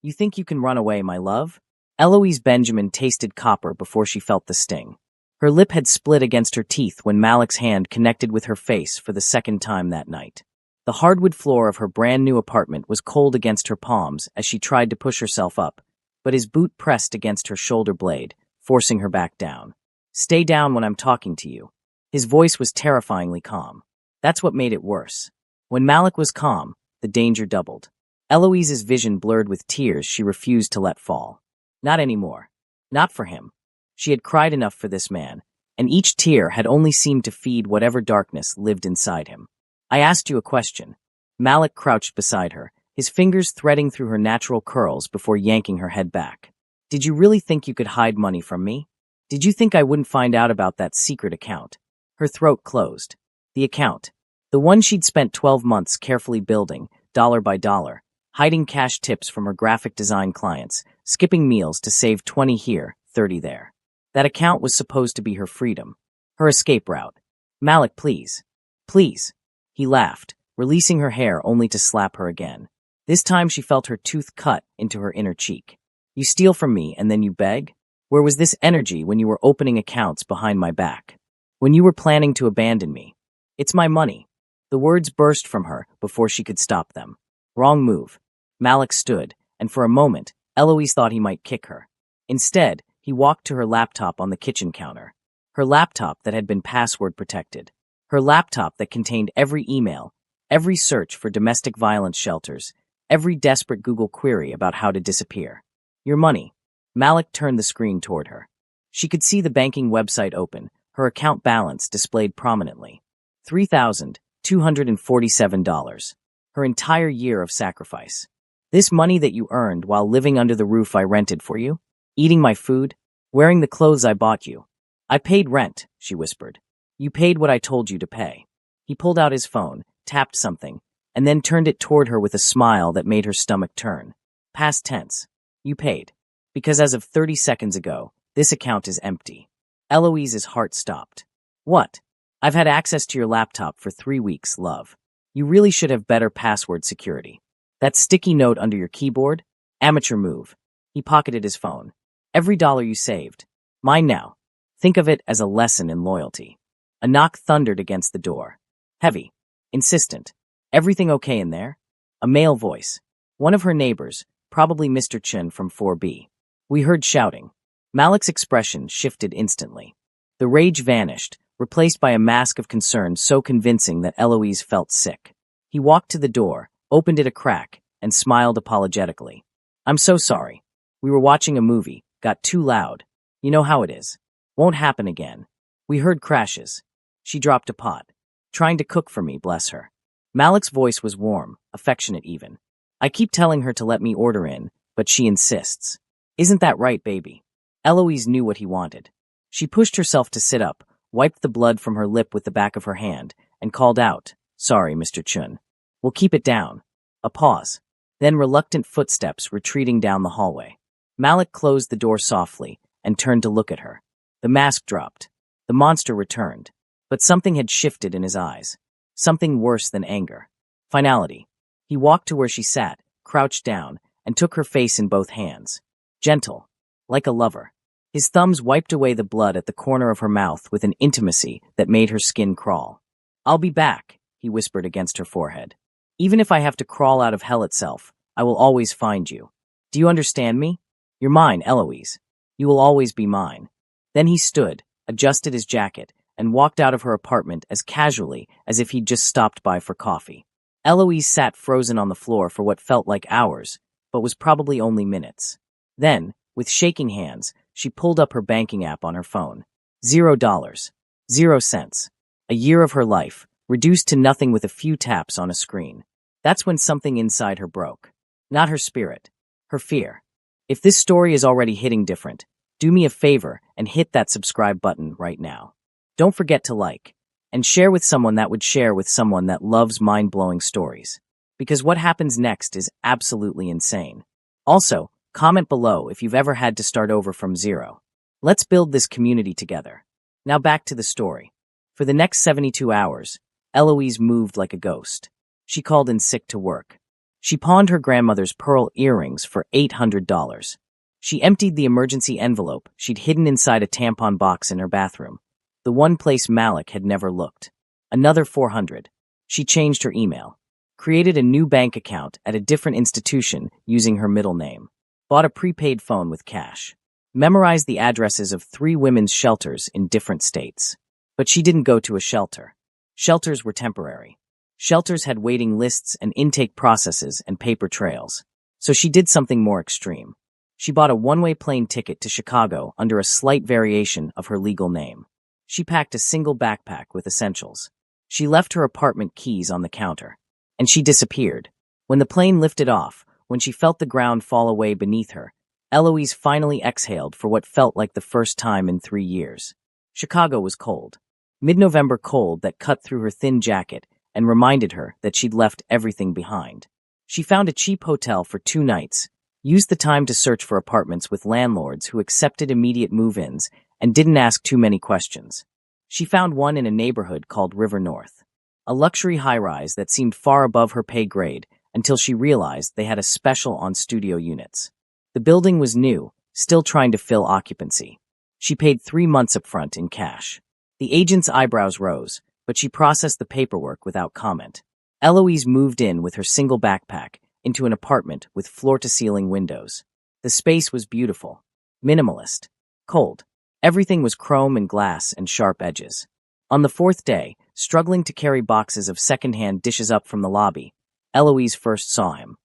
You think you can run away, my love? Eloise Benjamin tasted copper before she felt the sting. Her lip had split against her teeth when Malik's hand connected with her face for the second time that night. The hardwood floor of her brand-new apartment was cold against her palms as she tried to push herself up, but his boot pressed against her shoulder blade, forcing her back down. Stay down when I'm talking to you. His voice was terrifyingly calm. That's what made it worse. When Malik was calm, the danger doubled. Eloise's vision blurred with tears she refused to let fall. Not anymore. Not for him. She had cried enough for this man, and each tear had only seemed to feed whatever darkness lived inside him. I asked you a question. Malik crouched beside her, his fingers threading through her natural curls before yanking her head back. Did you really think you could hide money from me? Did you think I wouldn't find out about that secret account? Her throat closed. The account. The one she'd spent 12 months carefully building, dollar by dollar, hiding cash tips from her graphic design clients, skipping meals to save 20 here, 30 there. That account was supposed to be her freedom, her escape route. Malik, please. Please. He laughed, releasing her hair only to slap her again. This time she felt her tooth cut into her inner cheek. You steal from me and then you beg? Where was this energy when you were opening accounts behind my back? When you were planning to abandon me? It's my money. The words burst from her before she could stop them. Wrong move. Malik stood, and for a moment, Eloise thought he might kick her. Instead, he walked to her laptop on the kitchen counter. Her laptop that had been password protected. Her laptop that contained every email, every search for domestic violence shelters, every desperate Google query about how to disappear. Your money. Malik turned the screen toward her. She could see the banking website open, her account balance displayed prominently. $3,247. Her entire year of sacrifice. This money that you earned while living under the roof I rented for you, eating my food, wearing the clothes I bought you. I paid rent, she whispered. You paid what I told you to pay. He pulled out his phone, tapped something, and then turned it toward her with a smile that made her stomach turn. Past tense. You paid. Because as of 30 seconds ago, this account is empty. Eloise's heart stopped. What? I've had access to your laptop for 3 weeks, love. You really should have better password security. That sticky note under your keyboard? Amateur move. He pocketed his phone. Every dollar you saved. Mine now. Think of it as a lesson in loyalty. A knock thundered against the door. Heavy. Insistent. Everything okay in there? A male voice. One of her neighbors, probably Mr. Chun from 4B. We heard shouting. Malik's expression shifted instantly. The rage vanished, replaced by a mask of concern so convincing that Eloise felt sick. He walked to the door, opened it a crack, and smiled apologetically. I'm so sorry. We were watching a movie, got too loud. You know how it is. Won't happen again. We heard crashes. She dropped a pot. Trying to cook for me, bless her. Malik's voice was warm, affectionate even. I keep telling her to let me order in, but she insists. Isn't that right, baby? Eloise knew what he wanted. She pushed herself to sit up, wiped the blood from her lip with the back of her hand, and called out, Sorry, Mr. Chun. We'll keep it down. A pause. Then reluctant footsteps retreating down the hallway. Malik closed the door softly and turned to look at her. The mask dropped. The monster returned. But something had shifted in his eyes. Something worse than anger. Finality. He walked to where she sat, crouched down, and took her face in both hands. Gentle. Like a lover. His thumbs wiped away the blood at the corner of her mouth with an intimacy that made her skin crawl. I'll be back, he whispered against her forehead. Even if I have to crawl out of hell itself, I will always find you. Do you understand me? You're mine, Eloise. You will always be mine. Then he stood, adjusted his jacket, and walked out of her apartment as casually as if he'd just stopped by for coffee. Eloise sat frozen on the floor for what felt like hours, but was probably only minutes. Then, with shaking hands, she pulled up her banking app on her phone. $0. 0 cents. A year of her life, reduced to nothing with a few taps on a screen. That's when something inside her broke. Not her spirit. Her fear. If this story is already hitting different, do me a favor and hit that subscribe button right now. Don't forget to like, and share with someone that would share with someone that loves mind-blowing stories. Because what happens next is absolutely insane. Also, comment below if you've ever had to start over from zero. Let's build this community together. Now back to the story. For the next 72 hours, Eloise moved like a ghost. She called in sick to work. She pawned her grandmother's pearl earrings for $800. She emptied the emergency envelope she'd hidden inside a tampon box in her bathroom, the one place Malik had never looked. Another 400. She changed her email, created a new bank account at a different institution using her middle name, bought a prepaid phone with cash, memorized the addresses of 3 women's shelters in different states. But she didn't go to a shelter. Shelters were temporary. Shelters had waiting lists and intake processes and paper trails. So she did something more extreme. She bought a one-way plane ticket to Chicago under a slight variation of her legal name. She packed a single backpack with essentials. She left her apartment keys on the counter. And she disappeared. When the plane lifted off, when she felt the ground fall away beneath her, Eloise finally exhaled for what felt like the first time in 3 years. Chicago was cold. Mid-November cold that cut through her thin jacket and reminded her that she'd left everything behind. She found a cheap hotel for 2 nights, used the time to search for apartments with landlords who accepted immediate move-ins and didn't ask too many questions. She found one in a neighborhood called River North, a luxury high-rise that seemed far above her pay grade until she realized they had a special on studio units. The building was new, still trying to fill occupancy. She paid 3 months up front in cash. The agent's eyebrows rose, but she processed the paperwork without comment. Eloise moved in with her single backpack into an apartment with floor-to-ceiling windows. The space was beautiful, minimalist, cold. Everything was chrome and glass and sharp edges. On the 4th day, struggling to carry boxes of second-hand dishes up from the lobby, Eloise first saw him.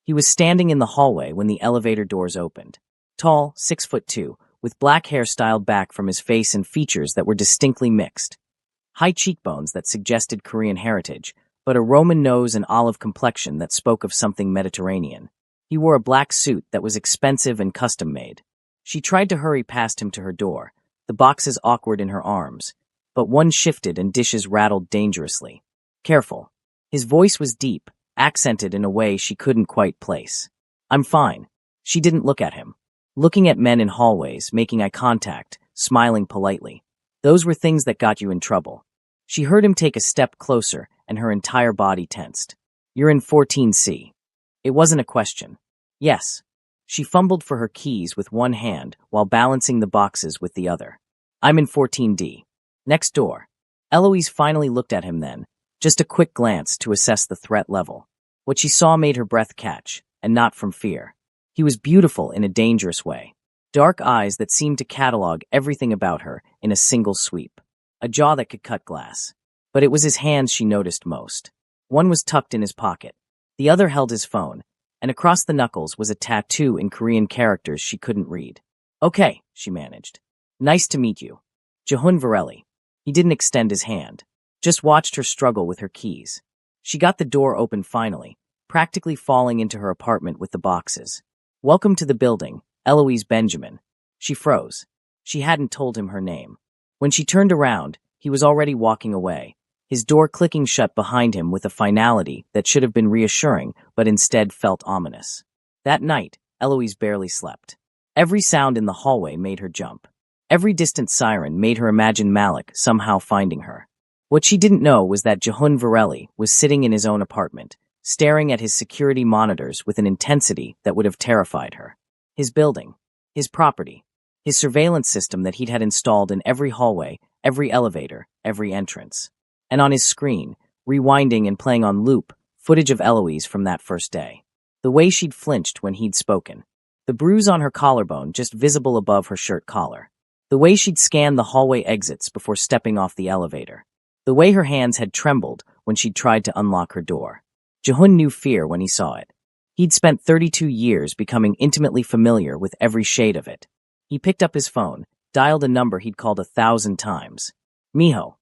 He was standing in the hallway when the elevator doors opened. Tall, 6'2", with black hair styled back from his face and features that were distinctly mixed. High cheekbones that suggested Korean heritage, but a Roman nose and olive complexion that spoke of something Mediterranean. He wore a black suit that was expensive and custom-made. She tried to hurry past him to her door, the boxes awkward in her arms, but one shifted and dishes rattled dangerously. Careful. His voice was deep, accented in a way she couldn't quite place. I'm fine. She didn't look at him. Looking at men in hallways, making eye contact, smiling politely. Those were things that got you in trouble. She heard him take a step closer, and her entire body tensed. You're in 14C. It wasn't a question. Yes. She fumbled for her keys with one hand while balancing the boxes with the other. I'm in 14D. Next door. Eloise finally looked at him then, just a quick glance to assess the threat level. What she saw made her breath catch, and not from fear. He was beautiful in a dangerous way. Dark eyes that seemed to catalog everything about her in a single sweep. A jaw that could cut glass. But it was his hands she noticed most. One was tucked in his pocket. The other held his phone, and across the knuckles was a tattoo in Korean characters she couldn't read. Okay, she managed. Nice to meet you. Jehun Vareli. He didn't extend his hand. Just watched her struggle with her keys. She got the door open finally, practically falling into her apartment with the boxes. Welcome to the building, Eloise Benjamin. She froze. She hadn't told him her name. When she turned around, he was already walking away, his door clicking shut behind him with a finality that should have been reassuring, but instead felt ominous. That night, Eloise barely slept. Every sound in the hallway made her jump. Every distant siren made her imagine Malik somehow finding her. What she didn't know was that Jehun Vareli was sitting in his own apartment, staring at his security monitors with an intensity that would have terrified her. His building, his property, his surveillance system that he'd had installed in every hallway, every elevator, every entrance. And on his screen, rewinding and playing on loop, footage of Eloise from that first day. The way she'd flinched when he'd spoken. The bruise on her collarbone just visible above her shirt collar. The way she'd scanned the hallway exits before stepping off the elevator. The way her hands had trembled when she'd tried to unlock her door. Jehun knew fear when he saw it. He'd spent 32 years becoming intimately familiar with every shade of it. He picked up his phone, dialed a number he'd called 1,000 times. Miho.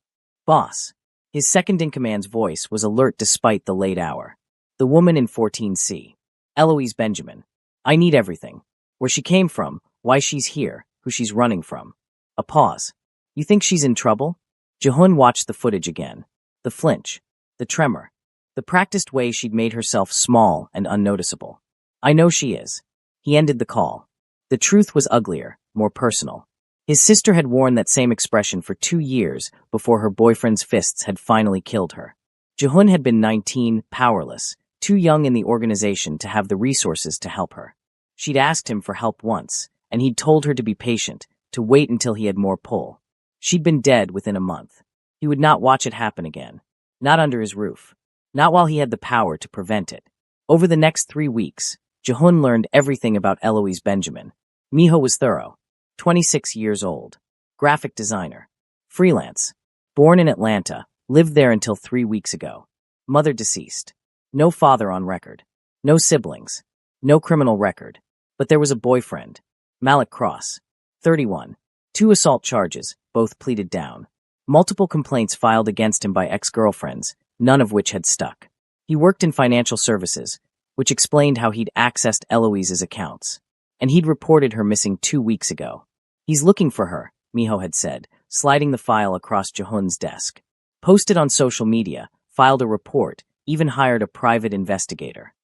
Boss. His second-in-command's voice was alert despite the late hour. The woman in 14C. Eloise Benjamin. I need everything. Where she came from, why she's here, who she's running from. A pause. You think she's in trouble? Jehun watched the footage again. The flinch. The tremor. The practiced way she'd made herself small and unnoticeable. I know she is. He ended the call. The truth was uglier, more personal. His sister had worn that same expression for 2 years before her boyfriend's fists had finally killed her. Jehun had been 19, powerless, too young in the organization to have the resources to help her. She'd asked him for help once, and he'd told her to be patient, to wait until he had more pull. She'd been dead within a month. He would not watch it happen again. Not under his roof. Not while he had the power to prevent it. Over the next 3 weeks, Jehun learned everything about Eloise Benjamin. Miho was thorough. 26 years old. Graphic designer. Freelance. Born in Atlanta, lived there until 3 weeks ago. Mother deceased. No father on record. No siblings. No criminal record. But there was a boyfriend. Malik Cross. 31. 2 assault charges, both pleaded down. Multiple complaints filed against him by ex-girlfriends, none of which had stuck. He worked in financial services, which explained how he'd accessed Eloise's accounts. And he'd reported her missing 2 weeks ago. He's looking for her, Miho had said, sliding the file across Jehun's desk. Posted on social media, filed a report, even hired a private investigator.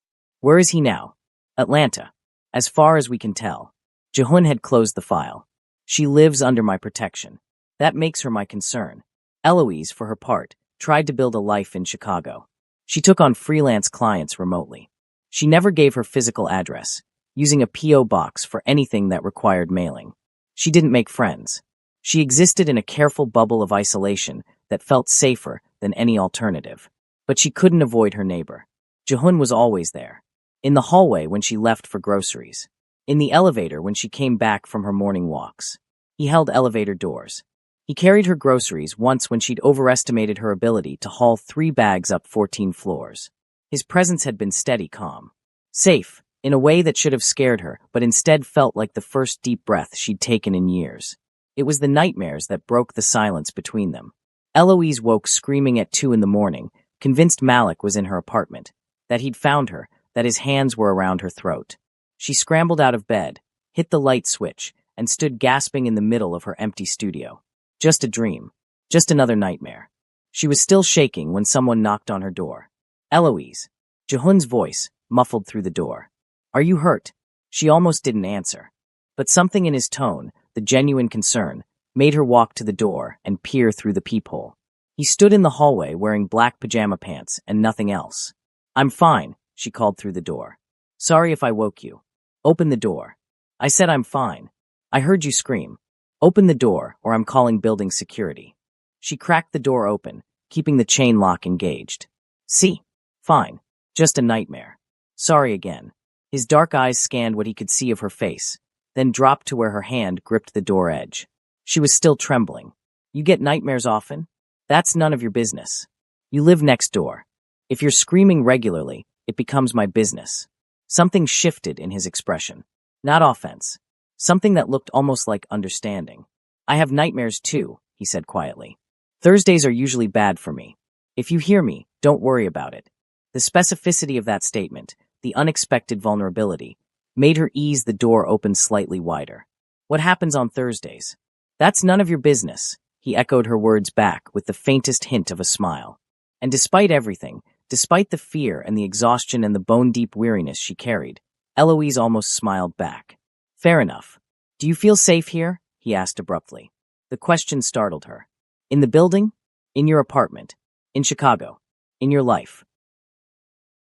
Where is he now? Atlanta. As far as we can tell. Jehun had closed the file. She lives under my protection. That makes her my concern. Eloise, for her part, tried to build a life in Chicago. She took on freelance clients remotely. She never gave her physical address, using a P.O. box for anything that required mailing. She didn't make friends. She existed in a careful bubble of isolation that felt safer than any alternative. But she couldn't avoid her neighbor. Jehun was always there. In the hallway when she left for groceries. In the elevator when she came back from her morning walks. He held elevator doors. He carried her groceries once when she'd overestimated her ability to haul 3 bags up 14 floors. His presence had been steady calm. Safe, in a way that should have scared her, but instead felt like the first deep breath she'd taken in years. It was the nightmares that broke the silence between them. Eloise woke screaming at 2 in the morning, convinced Malik was in her apartment, that he'd found her, that his hands were around her throat. She scrambled out of bed, hit the light switch, and stood gasping in the middle of her empty studio. Just a dream. Just another nightmare. She was still shaking when someone knocked on her door. Eloise. Jehun's voice, muffled through the door. Are you hurt? She almost didn't answer. But something in his tone, the genuine concern, made her walk to the door and peer through the peephole. He stood in the hallway wearing black pajama pants and nothing else. I'm fine, she called through the door. Sorry if I woke you. Open the door. I said I'm fine. I heard you scream. Open the door, or I'm calling building security. She cracked the door open, keeping the chain lock engaged. See? Fine. Just a nightmare. Sorry again. His dark eyes scanned what he could see of her face, then dropped to where her hand gripped the door edge. She was still trembling. You get nightmares often? That's none of your business. You live next door. If you're screaming regularly, it becomes my business. Something shifted in his expression. Not offense. Something that looked almost like understanding. I have nightmares too, he said quietly. Thursdays are usually bad for me. If you hear me, don't worry about it. The specificity of that statement, the unexpected vulnerability, made her ease the door open slightly wider. What happens on Thursdays? That's none of your business, he echoed her words back with the faintest hint of a smile. And despite everything, despite the fear and the exhaustion and the bone-deep weariness she carried, Eloise almost smiled back. Fair enough. Do you feel safe here? He asked abruptly. The question startled her. In the building? In your apartment? In Chicago? In your life?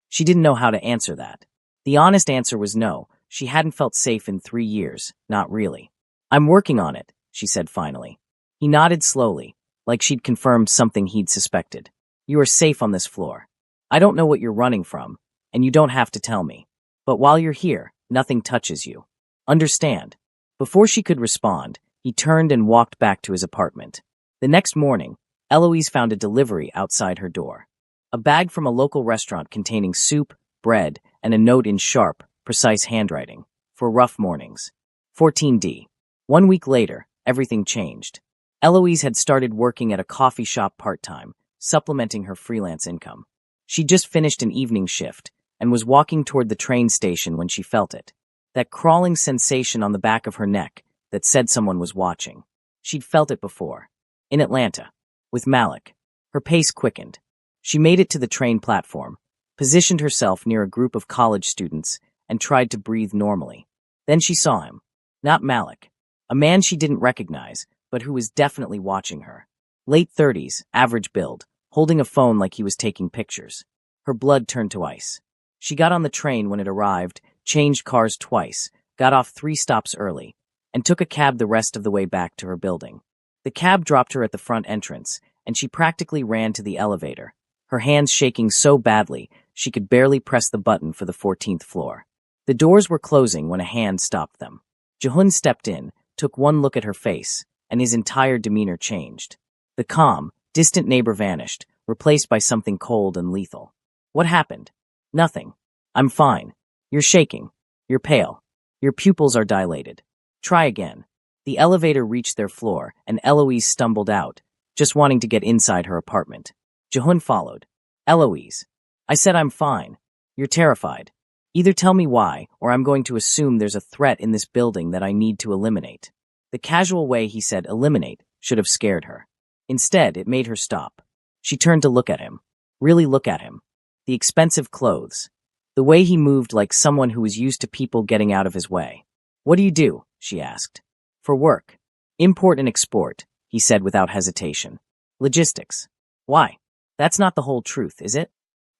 She didn't know how to answer that. The honest answer was no, she hadn't felt safe in 3 years, not really. I'm working on it, she said finally. He nodded slowly, like she'd confirmed something he'd suspected. You are safe on this floor. I don't know what you're running from, and you don't have to tell me. But while you're here, nothing touches you. Understand? Before she could respond, he turned and walked back to his apartment. The next morning, Eloise found a delivery outside her door. A bag from a local restaurant containing soup, bread, and a note in sharp, precise handwriting. For rough mornings. 14D. 1 week later, everything changed. Eloise had started working at a coffee shop part-time, supplementing her freelance income. She'd just finished an evening shift and was walking toward the train station when she felt it. That crawling sensation on the back of her neck that said someone was watching. She'd felt it before. In Atlanta. With Malik. Her pace quickened. She made it to the train platform, positioned herself near a group of college students, and tried to breathe normally. Then she saw him. Not Malik. A man she didn't recognize, but who was definitely watching her. Late 30s, average build, holding a phone like he was taking pictures. Her blood turned to ice. She got on the train when it arrived, changed cars twice, got off 3 stops early, and took a cab the rest of the way back to her building. The cab dropped her at the front entrance, and she practically ran to the elevator, her hands shaking so badly she could barely press the button for the 14th floor. The doors were closing when a hand stopped them. Jehun stepped in, took one look at her face, and his entire demeanor changed. The calm, distant neighbor vanished, replaced by something cold and lethal. What happened? Nothing. I'm fine. You're shaking. You're pale. Your pupils are dilated. Try again. The elevator reached their floor, and Eloise stumbled out, just wanting to get inside her apartment. Jehun followed. Eloise. I said I'm fine. You're terrified. Either tell me why, or I'm going to assume there's a threat in this building that I need to eliminate. The casual way he said eliminate should have scared her. Instead, it made her stop. She turned to look at him. Really look at him. The expensive clothes. The way he moved like someone who was used to people getting out of his way. What do you do? She asked. For work. Import and export, he said without hesitation. Logistics. Why? That's not the whole truth, is it?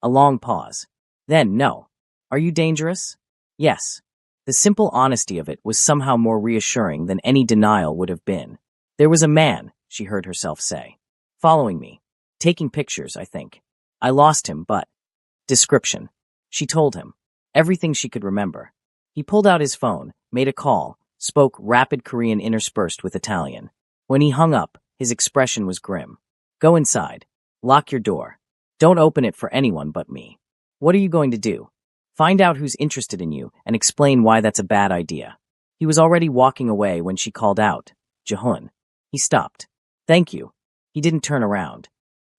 A long pause. Then, no. Are you dangerous? Yes. The simple honesty of it was somehow more reassuring than any denial would have been. There was a man, she heard herself say. Following me. Taking pictures, I think. I lost him, but... Description. She told him. Everything she could remember. He pulled out his phone, made a call, spoke rapid Korean interspersed with Italian. When he hung up, his expression was grim. Go inside. Lock your door. Don't open it for anyone but me. What are you going to do? Find out who's interested in you and explain why that's a bad idea. He was already walking away when she called out, Jehun. He stopped. Thank you. He didn't turn around.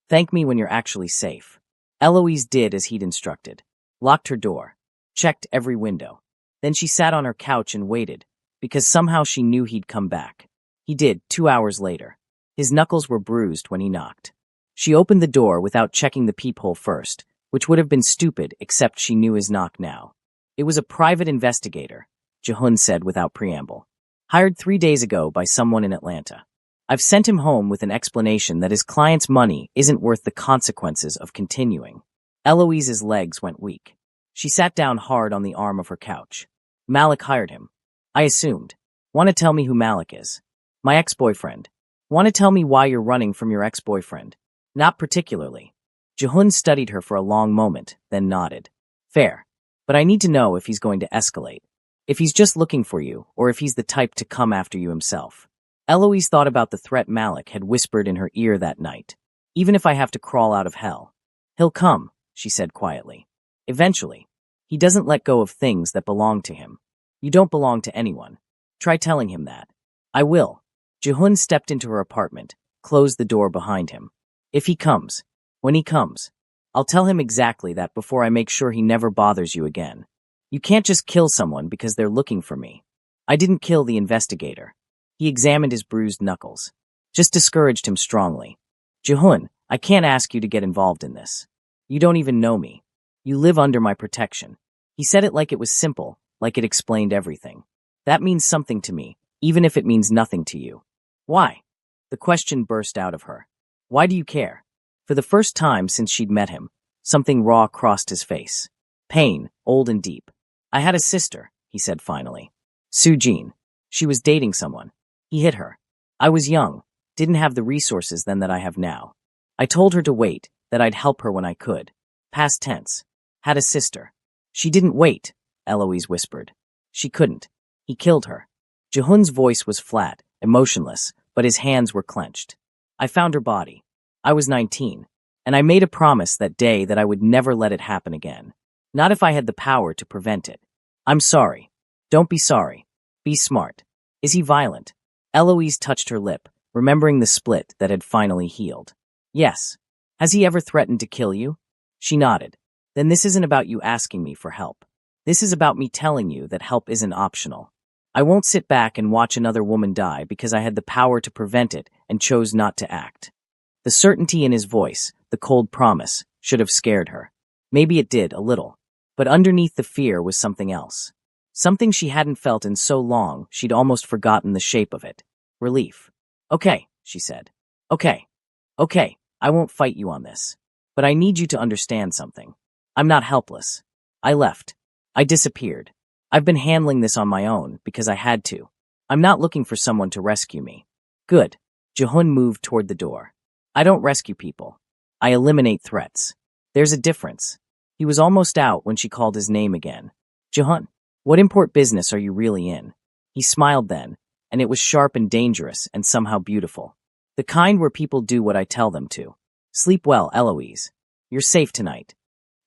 Thank me when you're actually safe. Eloise did as he'd instructed. Locked her door. Checked every window. Then she sat on her couch and waited, because somehow she knew he'd come back. He did, 2 hours later. His knuckles were bruised when he knocked. She opened the door without checking the peephole first, which would have been stupid except she knew his knock now. It was a private investigator, Jehun said without preamble. Hired 3 days ago by someone in Atlanta. I've sent him home with an explanation that his client's money isn't worth the consequences of continuing. Eloise's legs went weak. She sat down hard on the arm of her couch. Malik hired him. I assumed. Want to tell me who Malik is? My ex-boyfriend. Want to tell me why you're running from your ex-boyfriend? Not particularly. Jehun studied her for a long moment, then nodded. Fair. But I need to know if he's going to escalate. If he's just looking for you, or if he's the type to come after you himself. Eloise thought about the threat Malik had whispered in her ear that night. Even if I have to crawl out of hell. He'll come, she said quietly. Eventually. He doesn't let go of things that belong to him. You don't belong to anyone. Try telling him that. I will. Jehun stepped into her apartment, closed the door behind him. If he comes, when he comes, I'll tell him exactly that before I make sure he never bothers you again. You can't just kill someone because they're looking for me. I didn't kill the investigator. He examined his bruised knuckles. Just discouraged him strongly. Jehun, I can't ask you to get involved in this. You don't even know me. You live under my protection. He said it like it was simple, like it explained everything. That means something to me, even if it means nothing to you. Why? The question burst out of her. Why do you care? For the first time since she'd met him, something raw crossed his face. Pain, old and deep. I had a sister, he said finally. Sujin. She was dating someone. He hit her. I was young, didn't have the resources then that I have now. I told her to wait, that I'd help her when I could. Past tense. Had a sister. She didn't wait, Eloise whispered. She couldn't. He killed her. Jehun's voice was flat, emotionless, but his hands were clenched. I found her body. I was 19, and I made a promise that day that I would never let it happen again. Not if I had the power to prevent it. I'm sorry. Don't be sorry. Be smart. Is he violent? Eloise touched her lip, remembering the split that had finally healed. Yes. Has he ever threatened to kill you? She nodded. Then this isn't about you asking me for help. This is about me telling you that help isn't optional. I won't sit back and watch another woman die because I had the power to prevent it and chose not to act. The certainty in his voice, the cold promise, should have scared her. Maybe it did, a little. But underneath the fear was something else. Something she hadn't felt in so long she'd almost forgotten the shape of it. Relief. Okay, she said. Okay. I won't fight you on this. But I need you to understand something. I'm not helpless. I left. I disappeared. I've been handling this on my own because I had to. I'm not looking for someone to rescue me. Good. Jehun moved toward the door. I don't rescue people. I eliminate threats. There's a difference. He was almost out when she called his name again. Jehun, what import business are you really in? He smiled then, and it was sharp and dangerous and somehow beautiful. The kind where people do what I tell them to. Sleep well, Eloise. You're safe tonight.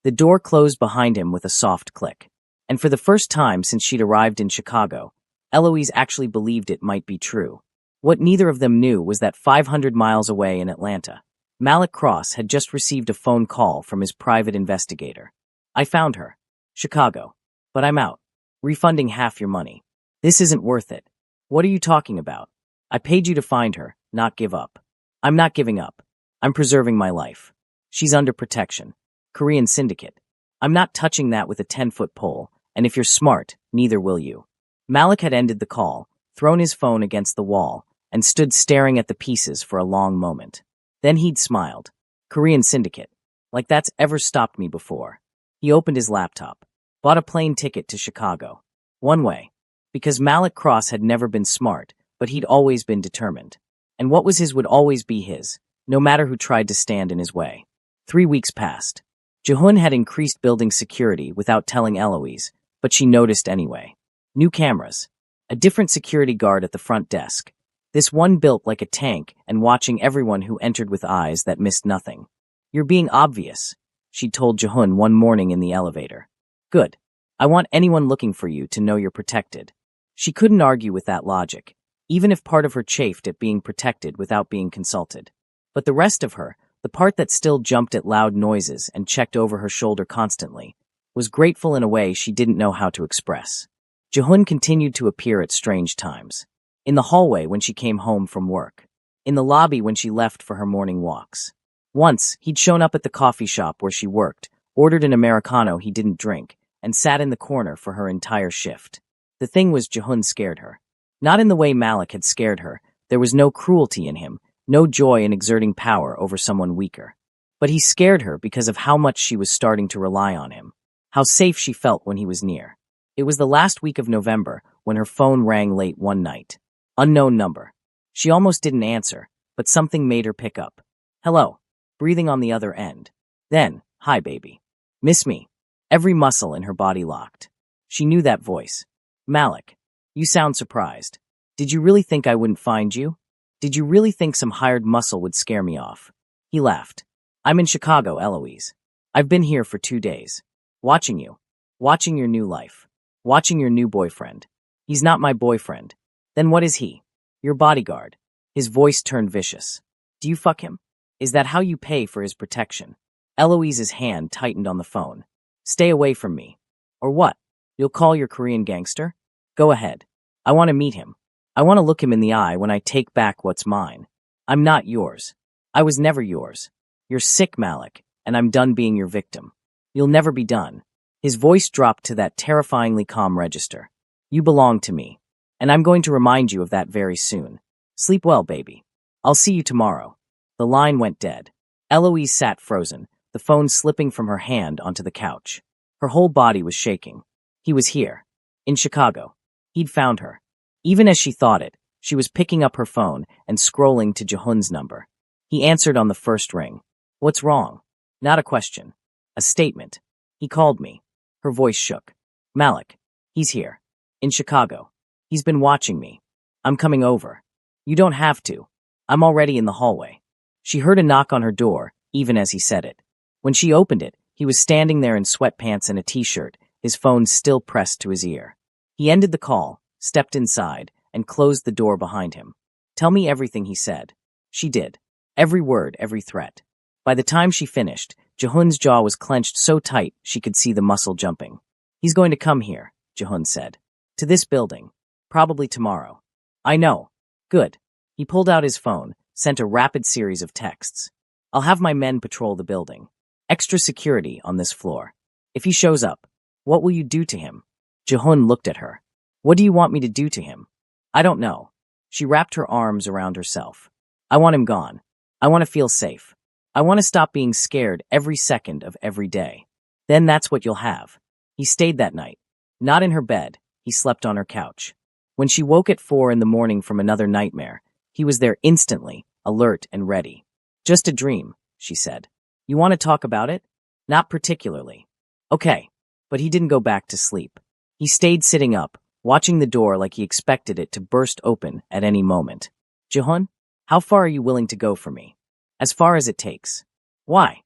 The door closed behind him with a soft click. And for the first time since she'd arrived in Chicago, Eloise actually believed it might be true. What neither of them knew was that 500 miles away in Atlanta, Malik Cross had just received a phone call from his private investigator. I found her. Chicago. But I'm out. Refunding half your money. This isn't worth it. What are you talking about? I paid you to find her, not give up. I'm not giving up. I'm preserving my life. She's under protection. Korean syndicate. I'm not touching that with a 10-foot pole, and if you're smart, neither will you. Malik had ended the call, thrown his phone against the wall, and stood staring at the pieces for a long moment. Then he'd smiled. Korean syndicate. Like that's ever stopped me before. He opened his laptop. Bought a plane ticket to Chicago. One way. Because Malik Cross had never been smart, but he'd always been determined. And what was his would always be his, no matter who tried to stand in his way. 3 weeks passed. Jehun had increased building security without telling Eloise, but she noticed anyway. New cameras. A different security guard at the front desk. This one built like a tank and watching everyone who entered with eyes that missed nothing. You're being obvious, she'd told Jehun one morning in the elevator. Good. I want anyone looking for you to know you're protected. She couldn't argue with that logic, even if part of her chafed at being protected without being consulted. But the rest of her, the part that still jumped at loud noises and checked over her shoulder constantly, was grateful in a way she didn't know how to express. Jehun continued to appear at strange times. In the hallway when she came home from work. In the lobby when she left for her morning walks. Once, he'd shown up at the coffee shop where she worked, ordered an Americano he didn't drink, and sat in the corner for her entire shift. The thing was Jehun scared her. Not in the way Malik had scared her. There was no cruelty in him, no joy in exerting power over someone weaker. But he scared her because of how much she was starting to rely on him. How safe she felt when he was near. It was the last week of November when her phone rang late one night. Unknown number. She almost didn't answer, but something made her pick up. Hello. Breathing on the other end. Then, hi baby. Miss me. Every muscle in her body locked. She knew that voice. Malik. You sound surprised. Did you really think I wouldn't find you? Did you really think some hired muscle would scare me off? He laughed. I'm in Chicago, Eloise. I've been here for 2 days. Watching you. Watching your new life. Watching your new boyfriend. He's not my boyfriend. Then what is he? Your bodyguard. His voice turned vicious. Do you fuck him? Is that how you pay for his protection? Eloise's hand tightened on the phone. Stay away from me. Or what? You'll call your Korean gangster? Go ahead. I want to meet him. I want to look him in the eye when I take back what's mine. I'm not yours. I was never yours. You're sick, Malik, and I'm done being your victim. You'll never be done. His voice dropped to that terrifyingly calm register. You belong to me. And I'm going to remind you of that very soon. Sleep well, baby. I'll see you tomorrow. The line went dead. Eloise sat frozen, the phone slipping from her hand onto the couch. Her whole body was shaking. He was here. In Chicago. He'd found her. Even as she thought it, she was picking up her phone and scrolling to Jehun's number. He answered on the first ring. What's wrong? Not a question. A statement. He called me. Her voice shook. Malik. He's here. In Chicago. He's been watching me. I'm coming over. You don't have to. I'm already in the hallway. She heard a knock on her door, even as he said it. When she opened it, he was standing there in sweatpants and a t-shirt, his phone still pressed to his ear. He ended the call, stepped inside, and closed the door behind him. Tell me everything, he said. She did. Every word, every threat. By the time she finished, Jehun's jaw was clenched so tight she could see the muscle jumping. He's going to come here, Jehun said. To this building. Probably tomorrow. I know. Good. He pulled out his phone, sent a rapid series of texts. I'll have my men patrol the building. Extra security on this floor. If he shows up, what will you do to him? Jehun looked at her. What do you want me to do to him? I don't know. She wrapped her arms around herself. I want him gone. I want to feel safe. I want to stop being scared every second of every day. Then that's what you'll have. He stayed that night. Not in her bed, he slept on her couch. When she woke at 4 in the morning from another nightmare, he was there instantly, alert and ready. Just a dream, she said. You want to talk about it? Not particularly. Okay. But he didn't go back to sleep. He stayed sitting up, watching the door like he expected it to burst open at any moment. Jihun, how far are you willing to go for me? As far as it takes. Why?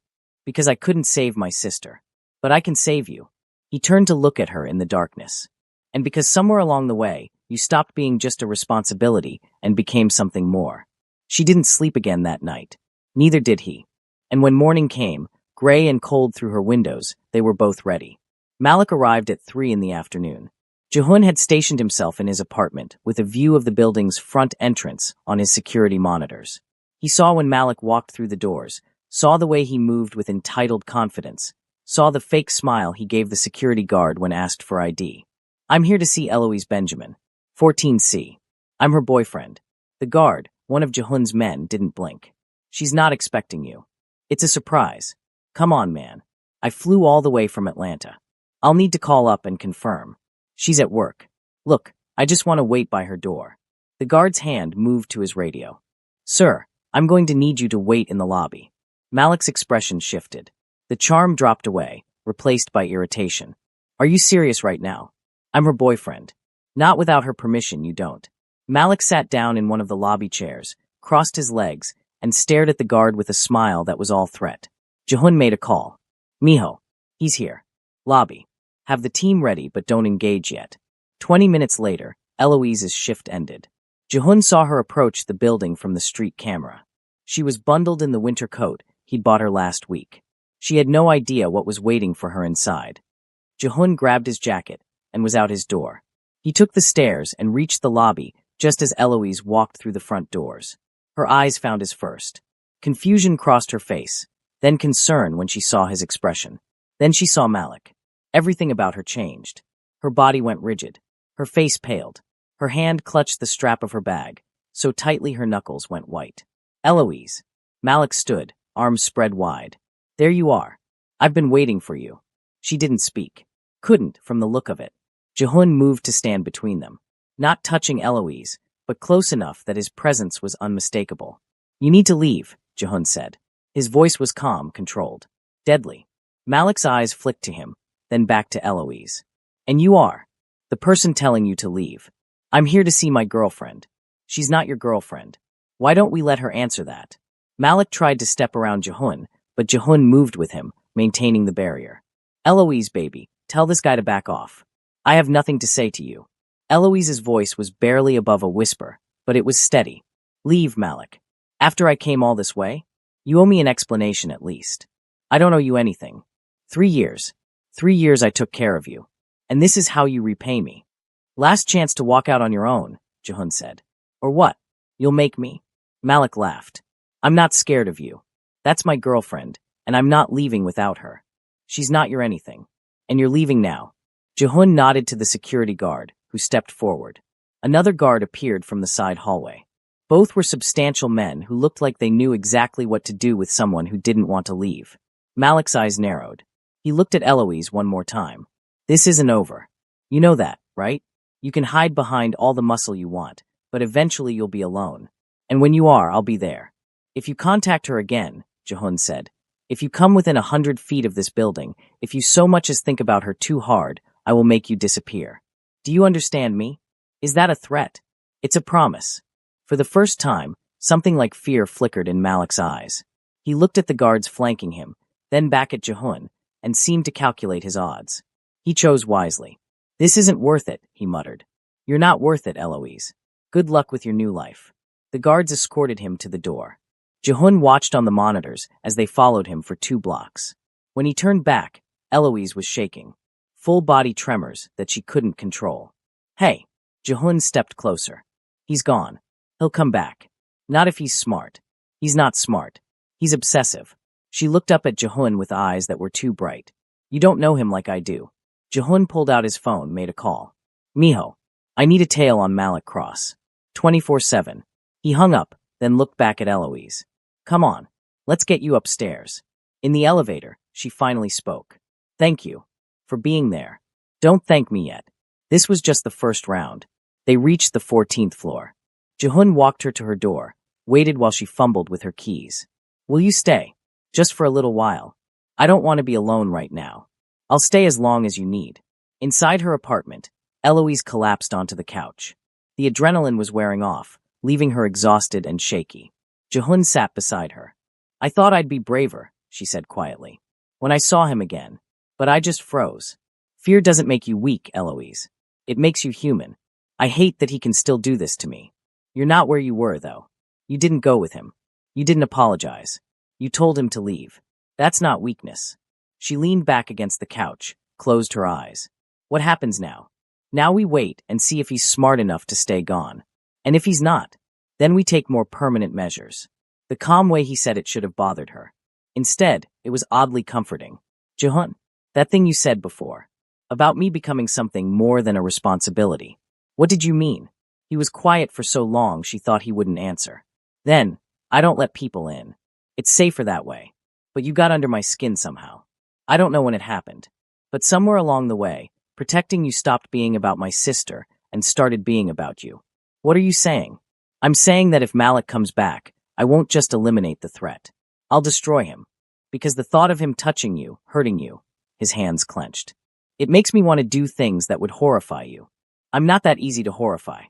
Because I couldn't save my sister. But I can save you. He turned to look at her in the darkness. And because somewhere along the way, you stopped being just a responsibility and became something more. She didn't sleep again that night. Neither did he. And when morning came, gray and cold through her windows, they were both ready. Malik arrived at 3 in the afternoon. Jihun had stationed himself in his apartment with a view of the building's front entrance on his security monitors. He saw when Malik walked through the doors, saw the way he moved with entitled confidence, saw the fake smile he gave the security guard when asked for ID. I'm here to see Eloise Benjamin, 14C. I'm her boyfriend. The guard, one of Jihun's men, didn't blink. She's not expecting you. It's a surprise. Come on, man. I flew all the way from Atlanta. I'll need to call up and confirm. She's at work. Look, I just want to wait by her door. The guard's hand moved to his radio. Sir, I'm going to need you to wait in the lobby. Malik's expression shifted. The charm dropped away, replaced by irritation. Are you serious right now? I'm her boyfriend. Not without her permission, you don't. Malik sat down in one of the lobby chairs, crossed his legs, and stared at the guard with a smile that was all threat. Jihun made a call. Miho, he's here. Lobby. Have the team ready, but don't engage yet. 20 minutes later, Eloise's shift ended. Jihun saw her approach the building from the street camera. She was bundled in the winter coat he'd bought her last week. She had no idea what was waiting for her inside. Jihun grabbed his jacket and was out his door. He took the stairs and reached the lobby just as Eloise walked through the front doors. Her eyes found his first. Confusion crossed her face, then concern when she saw his expression. Then she saw Malik. Everything about her changed. Her body went rigid. Her face paled. Her hand clutched the strap of her bag, so tightly her knuckles went white. Eloise. Malik stood, arms spread wide. There you are. I've been waiting for you. She didn't speak. Couldn't, from the look of it. Jihun moved to stand between them, not touching Eloise, but close enough that his presence was unmistakable. You need to leave, Jihun said. His voice was calm, controlled. Deadly. Malik's eyes flicked to him, then back to Eloise. And you are. The person telling you to leave. I'm here to see my girlfriend. She's not your girlfriend. Why don't we let her answer that? Malik tried to step around Jihun, but Jihun moved with him, maintaining the barrier. Eloise, baby, tell this guy to back off. I have nothing to say to you. Eloise's voice was barely above a whisper, but it was steady. Leave, Malik. After I came all this way? You owe me an explanation at least. I don't owe you anything. 3 years. 3 years I took care of you. And this is how you repay me. Last chance to walk out on your own, Jihun said. Or what? You'll make me? Malik laughed. I'm not scared of you. That's my girlfriend, and I'm not leaving without her. She's not your anything. And you're leaving now. Jihun nodded to the security guard, who stepped forward. Another guard appeared from the side hallway. Both were substantial men who looked like they knew exactly what to do with someone who didn't want to leave. Malik's eyes narrowed. He looked at Eloise one more time. This isn't over. You know that, right? You can hide behind all the muscle you want, but eventually you'll be alone. And when you are, I'll be there. If you contact her again, Jihun said, if you come within 100 feet of this building, if you so much as think about her too hard, I will make you disappear. Do you understand me? Is that a threat? It's a promise. For the first time, something like fear flickered in Malik's eyes. He looked at the guards flanking him, then back at Jihun, and seemed to calculate his odds. He chose wisely. This isn't worth it, he muttered. You're not worth it, Eloise. Good luck with your new life. The guards escorted him to the door. Jihun watched on the monitors as they followed him for 2 blocks. When he turned back, Eloise was shaking. Full-body tremors that she couldn't control. Hey, Jihun stepped closer. He's gone. He'll come back. Not if he's smart. He's not smart. He's obsessive. She looked up at Jihun with eyes that were too bright. You don't know him like I do. Jihun pulled out his phone, made a call. Miho, I need a tail on Malik Cross. 24/7. He hung up, then looked back at Eloise. Come on, let's get you upstairs. In the elevator, she finally spoke. Thank you. For being there. Don't thank me yet. This was just the first round. They reached the 14th floor. Jihun walked her to her door, waited while she fumbled with her keys. Will you stay? Just for a little while. I don't want to be alone right now. I'll stay as long as you need. Inside her apartment, Eloise collapsed onto the couch. The adrenaline was wearing off, leaving her exhausted and shaky. Jihun sat beside her. I thought I'd be braver, she said quietly, when I saw him again. But I just froze. Fear doesn't make you weak, Eloise. It makes you human. I hate that he can still do this to me. You're not where you were, though. You didn't go with him. You didn't apologize. You told him to leave. That's not weakness. She leaned back against the couch, closed her eyes. What happens now? Now we wait and see if he's smart enough to stay gone. And if he's not, then we take more permanent measures. The calm way he said it should have bothered her. Instead, it was oddly comforting. Jihun, that thing you said before, about me becoming something more than a responsibility. What did you mean? He was quiet for so long she thought he wouldn't answer. Then, I don't let people in. It's safer that way. But you got under my skin somehow. I don't know when it happened. But somewhere along the way, protecting you stopped being about my sister and started being about you. What are you saying? I'm saying that if Malik comes back, I won't just eliminate the threat. I'll destroy him. Because the thought of him touching you, hurting you, his hands clenched. It makes me want to do things that would horrify you. I'm not that easy to horrify.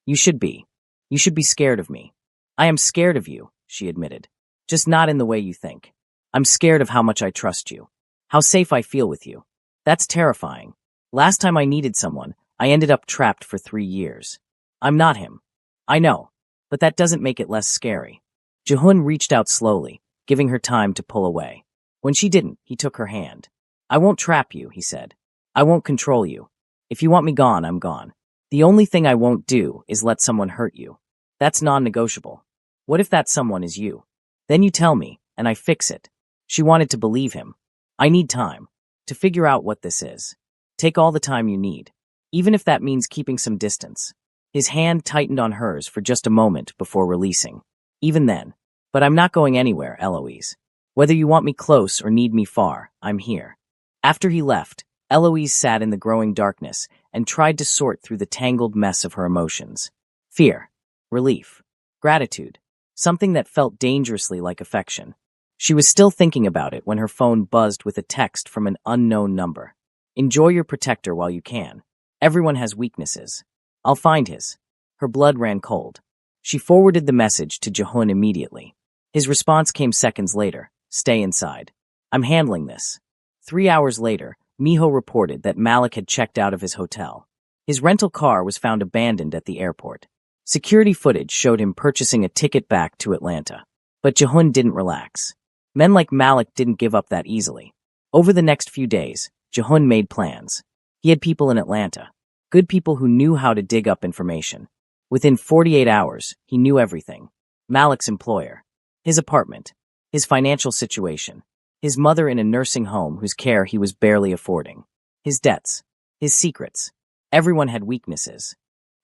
You should be. You should be scared of me. I am scared of you, she admitted. Just not in the way you think. I'm scared of how much I trust you. How safe I feel with you. That's terrifying. Last time I needed someone, I ended up trapped for 3 years. I'm not him. I know, but that doesn't make it less scary. Jihun reached out slowly, giving her time to pull away. When she didn't, he took her hand. I won't trap you, he said. I won't control you. If you want me gone, I'm gone. The only thing I won't do is let someone hurt you. That's non-negotiable. What if that someone is you? Then you tell me, and I fix it. She wanted to believe him. I need time to figure out what this is. Take all the time you need, even if that means keeping some distance. His hand tightened on hers for just a moment before releasing. Even then. But I'm not going anywhere, Eloise. Whether you want me close or need me far, I'm here. After he left, Eloise sat in the growing darkness and tried to sort through the tangled mess of her emotions. Fear, relief, gratitude, something that felt dangerously like affection. She was still thinking about it when her phone buzzed with a text from an unknown number. Enjoy your protector while you can. Everyone has weaknesses. I'll find his. Her blood ran cold. She forwarded the message to Jihun immediately. His response came seconds later. Stay inside. I'm handling this. 3 hours later, Miho reported that Malik had checked out of his hotel. His rental car was found abandoned at the airport. Security footage showed him purchasing a ticket back to Atlanta. But Jihun didn't relax. Men like Malik didn't give up that easily. Over the next few days, Jihun made plans. He had people in Atlanta. Good people who knew how to dig up information. Within 48 hours, he knew everything. Malik's employer. His apartment. His financial situation. His mother in a nursing home whose care he was barely affording. His debts. His secrets. Everyone had weaknesses.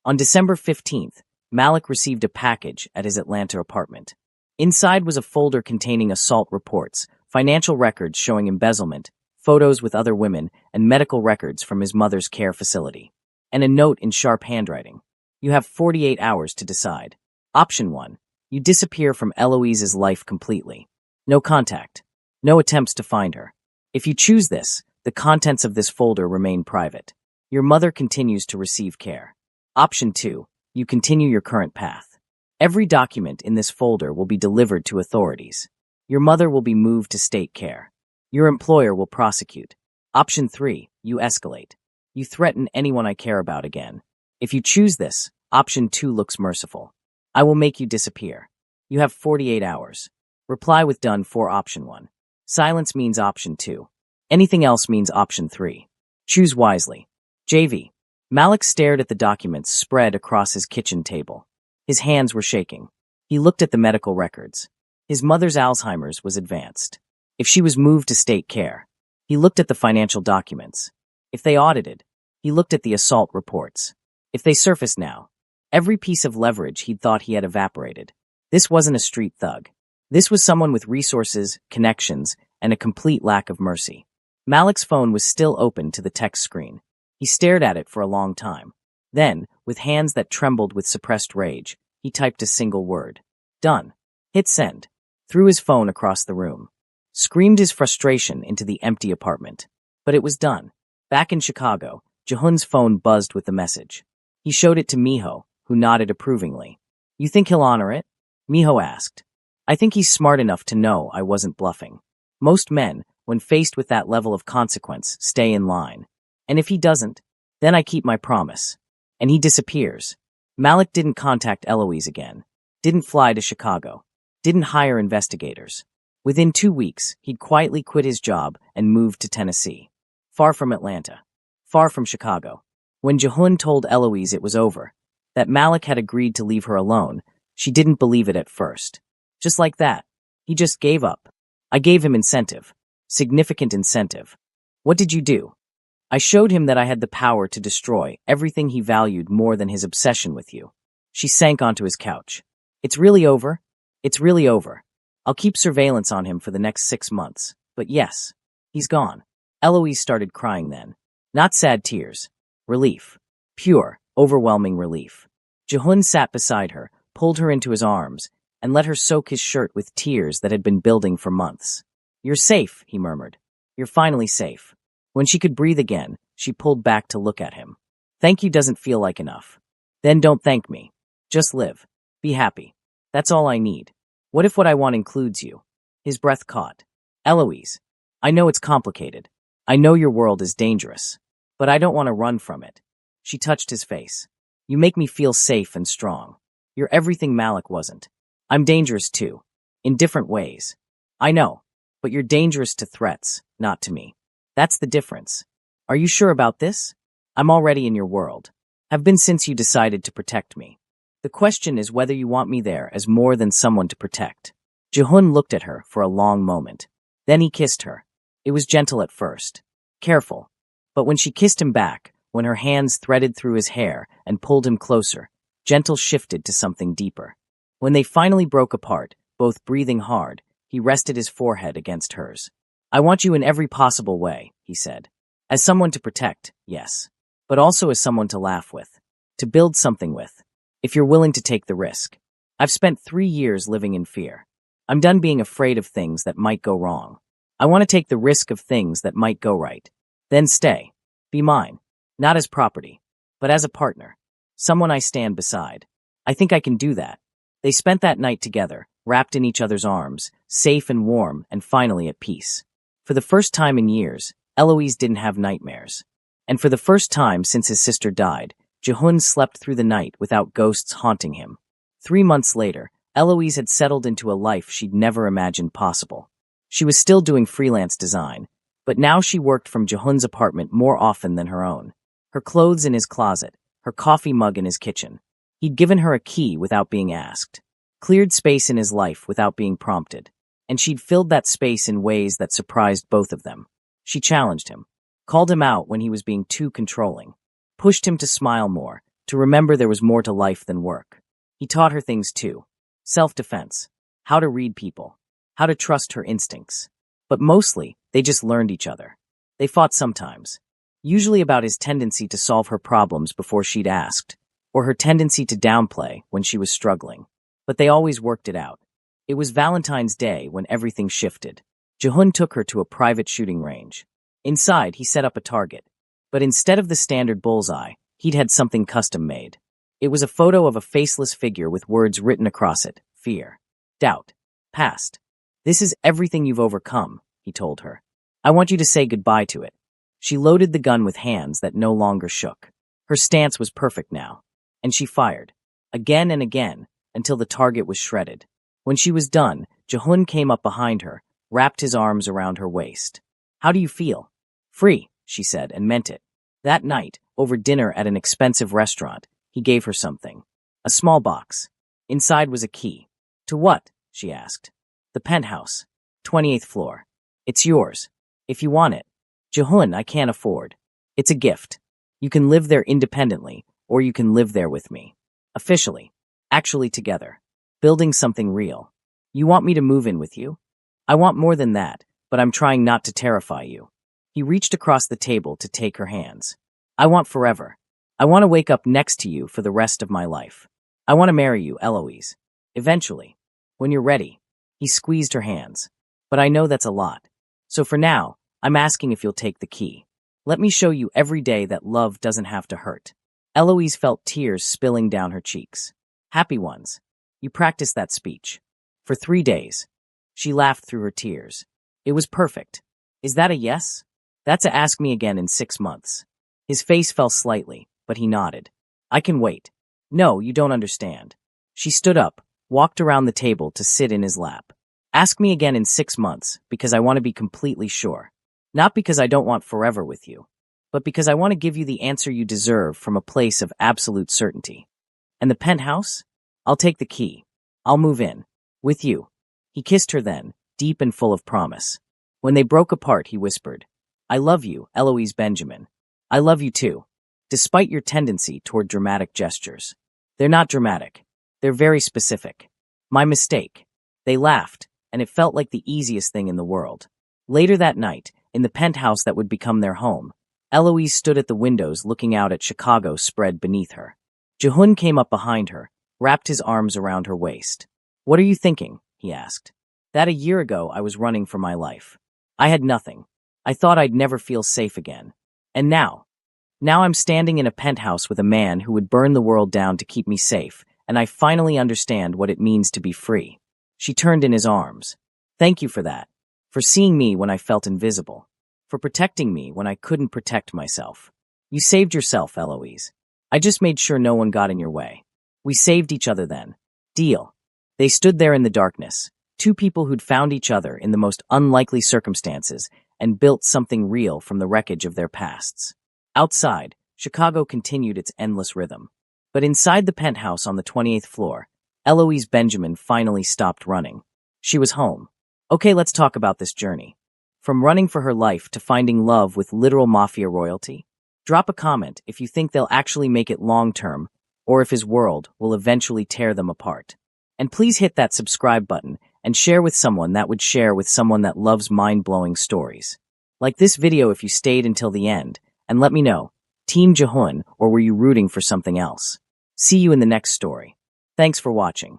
On December 15th, Malik received a package at his Atlanta apartment. Inside was a folder containing assault reports, financial records showing embezzlement, photos with other women, and medical records from his mother's care facility. And a note in sharp handwriting. You have 48 hours to decide. Option 1. You disappear from Eloise's life completely. No contact. No attempts to find her. If you choose this, the contents of this folder remain private. Your mother continues to receive care. Option 2. You continue your current path. Every document in this folder will be delivered to authorities. Your mother will be moved to state care. Your employer will prosecute. Option 3. You escalate. You threaten anyone I care about again. If you choose this, option 2 looks merciful. I will make you disappear. You have 48 hours. Reply with done for option 1. Silence means option 2. Anything else means option 3. Choose wisely. JV. Malik stared at the documents spread across his kitchen table. His hands were shaking. He looked at the medical records. His mother's Alzheimer's was advanced. If she was moved to state care, he looked at the financial documents. If they audited, he looked at the assault reports. If they surfaced now, every piece of leverage he'd thought he had evaporated. This wasn't a street thug. This was someone with resources, connections, and a complete lack of mercy. Malik's phone was still open to the text screen. He stared at it for a long time. Then, with hands that trembled with suppressed rage, he typed a single word. Done. Hit send. Threw his phone across the room. Screamed his frustration into the empty apartment. But it was done. Back in Chicago, Jehun's phone buzzed with the message. He showed it to Miho, who nodded approvingly. You think he'll honor it? Miho asked. I think he's smart enough to know I wasn't bluffing. Most men, when faced with that level of consequence, stay in line. And if he doesn't, then I keep my promise. And he disappears. Malik didn't contact Eloise again. Didn't fly to Chicago. Didn't hire investigators. Within 2 weeks, he'd quietly quit his job and moved to Tennessee. Far from Atlanta. Far from Chicago. When Jehun told Eloise it was over, that Malik had agreed to leave her alone, she didn't believe it at first. Just like that, he just gave up. I gave him incentive. Significant incentive. What did you do? I showed him that I had the power to destroy everything he valued more than his obsession with you. She sank onto his couch. It's really over? It's really over. I'll keep surveillance on him for the next 6 months. But yes, he's gone. Eloise started crying then. Not sad tears. Relief. Pure, overwhelming relief. Jehun sat beside her, pulled her into his arms, and let her soak his shirt with tears that had been building for months. You're safe, he murmured. You're finally safe. When she could breathe again, she pulled back to look at him. Thank you doesn't feel like enough. Then don't thank me. Just live. Be happy. That's all I need. What if what I want includes you? His breath caught. Eloise, I know it's complicated. I know your world is dangerous. But I don't want to run from it. She touched his face. You make me feel safe and strong. You're everything Malik wasn't. I'm dangerous too. In different ways. I know. But you're dangerous to threats, not to me. That's the difference. Are you sure about this? I'm already in your world. Have been since you decided to protect me. The question is whether you want me there as more than someone to protect. Jehun looked at her for a long moment. Then he kissed her. It was gentle at first. Careful. But when she kissed him back, when her hands threaded through his hair and pulled him closer, gentle shifted to something deeper. When they finally broke apart, both breathing hard, he rested his forehead against hers. I want you in every possible way, he said. As someone to protect, yes. But also as someone to laugh with. To build something with. If you're willing to take the risk. I've spent 3 years living in fear. I'm done being afraid of things that might go wrong. I want to take the risk of things that might go right. Then stay. Be mine. Not as property, but as a partner. Someone I stand beside. I think I can do that. They spent that night together, wrapped in each other's arms, safe and warm, and finally at peace. For the first time in years, Eloise didn't have nightmares. And for the first time since his sister died, Jehun slept through the night without ghosts haunting him. 3 months later, Eloise had settled into a life she'd never imagined possible. She was still doing freelance design, but now she worked from Jehun's apartment more often than her own. Her clothes in his closet, her coffee mug in his kitchen. He'd given her a key without being asked. Cleared space in his life without being prompted. And she'd filled that space in ways that surprised both of them. She challenged him. Called him out when he was being too controlling. Pushed him to smile more, to remember there was more to life than work. He taught her things too. Self-defense. How to read people. How to trust her instincts. But mostly, they just learned each other. They fought sometimes. Usually about his tendency to solve her problems before she'd asked, or her tendency to downplay when she was struggling. But they always worked it out. It was Valentine's Day when everything shifted. Jehun took her to a private shooting range. Inside, he set up a target. But instead of the standard bullseye, he'd had something custom made. It was a photo of a faceless figure with words written across it. Fear. Doubt. Past. This is everything you've overcome, he told her. I want you to say goodbye to it. She loaded the gun with hands that no longer shook. Her stance was perfect now. And she fired. Again and again, until the target was shredded. When she was done, Jehun came up behind her, wrapped his arms around her waist. How do you feel? Free, she said, and meant it. That night, over dinner at an expensive restaurant, he gave her something. A small box. Inside was a key. To what? She asked. The penthouse. 28th floor. It's yours. If you want it. Jehun, I can't afford. It's a gift. You can live there independently, or you can live there with me. Officially. Actually together. Building something real. You want me to move in with you? I want more than that, but I'm trying not to terrify you. He reached across the table to take her hands. I want forever. I want to wake up next to you for the rest of my life. I want to marry you, Eloise. Eventually. When you're ready. He squeezed her hands. But I know that's a lot. So for now, I'm asking if you'll take the key. Let me show you every day that love doesn't have to hurt. Eloise felt tears spilling down her cheeks. Happy ones. You practiced that speech. For 3 days. She laughed through her tears. It was perfect. Is that a yes? That's a ask me again in 6 months. His face fell slightly, but he nodded. I can wait. No, you don't understand. She stood up, walked around the table to sit in his lap. Ask me again in 6 months, because I want to be completely sure. Not because I don't want forever with you, but because I want to give you the answer you deserve from a place of absolute certainty. And the penthouse? I'll take the key. I'll move in. With you. He kissed her then, deep and full of promise. When they broke apart, he whispered, I love you, Eloise Benjamin. I love you too, despite your tendency toward dramatic gestures. They're not dramatic. They're very specific. My mistake. They laughed, and it felt like the easiest thing in the world. Later that night, in the penthouse that would become their home, Eloise stood at the windows looking out at Chicago spread beneath her. Jehun came up behind her, wrapped his arms around her waist. What are you thinking? He asked. That a year ago I was running for my life. I had nothing. I thought I'd never feel safe again. And now I'm standing in a penthouse with a man who would burn the world down to keep me safe, and I finally understand what it means to be free. She turned in his arms. Thank you for that. For seeing me when I felt invisible. For protecting me when I couldn't protect myself. You saved yourself, Eloise. I just made sure no one got in your way. We saved each other then. Deal. They stood there in the darkness, two people who'd found each other in the most unlikely circumstances and built something real from the wreckage of their pasts. Outside, Chicago continued its endless rhythm. But inside the penthouse on the 28th floor, Eloise Benjamin finally stopped running. She was home. Okay, let's talk about this journey. From running for her life to finding love with literal Mafia royalty. Drop a comment if you think they'll actually make it long-term, or if his world will eventually tear them apart. And please hit that subscribe button and share with someone that would share with someone that loves mind-blowing stories. Like this video if you stayed until the end, and let me know, Team Jehun, or were you rooting for something else? See you in the next story. Thanks for watching.